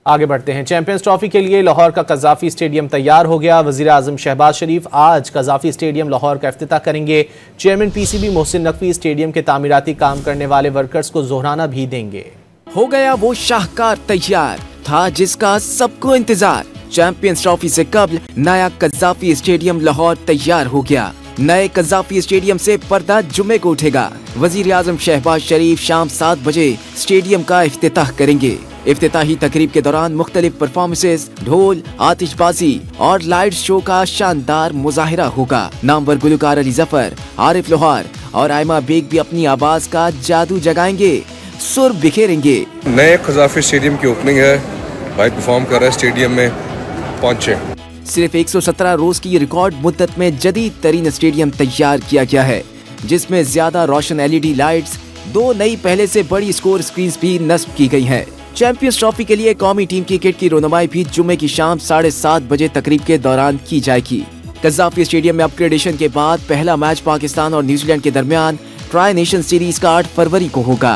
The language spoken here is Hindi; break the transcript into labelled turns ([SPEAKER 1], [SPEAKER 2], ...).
[SPEAKER 1] आगे बढ़ते हैं। चैंपियंस ट्रॉफी के लिए लाहौर का कज़ाफ़ी स्टेडियम तैयार हो गया। वज़ीर आज़म शहबाज शरीफ आज कज़ाफ़ी स्टेडियम लाहौर का इफ्तिताह करेंगे। Chairman PCB Mohsin Naqvi stadium के तामीराती काम करने वाले वर्कर्स को जोहराना भी देंगे।
[SPEAKER 2] हो गया वो शाहकार तैयार था जिसका सबको इंतजार। चैंपियंस ट्रॉफी से कबल नया कज़ाफ़ी स्टेडियम लाहौर तैयार हो गया। नए कज़ाफ़ी स्टेडियम से पर्दा जुमे को उठेगा। वज़ीर आज़म शहबाज शरीफ शाम 7 बजे स्टेडियम का इफ्तिताह करेंगे। इफ्तिताही तकरीब के दौरान मुख्तलिफ परफॉर्मेंसेस, ढोल, आतिशबाजी और लाइट शो का शानदार मुजाहिरा होगा। नामवर गुलकार अली जफर, आरिफ लोहार और आयमा बेग भी अपनी आवाज का जादू जगाएंगे, सुर बिखेरेंगे।
[SPEAKER 3] नए कज़ाफ़ी स्टेडियम की ओपनिंग है। भाई परफॉर्म कर रहा है स्टेडियम में पहुंचे।
[SPEAKER 2] सिर्फ 117 रोज की रिकॉर्ड मुद्दत में जदीद तरीन स्टेडियम तैयार किया गया है, जिसमें ज्यादा रोशन LED लाइट्स, 2 नई पहले से बड़ी स्कोर स्क्रीन भी नस्ब की गई हैं। चैंपियंस ट्रॉफी के लिए कौमी टीम की किट की रोनुमाई भी जुम्मे की शाम 7:30 बजे तकरीब के दौरान की जाएगी। कज़ाफ़ी स्टेडियम में अपग्रेडेशन के बाद पहला मैच पाकिस्तान और न्यूजीलैंड के दरमियान ट्राई नेशन सीरीज का 8 फरवरी को होगा।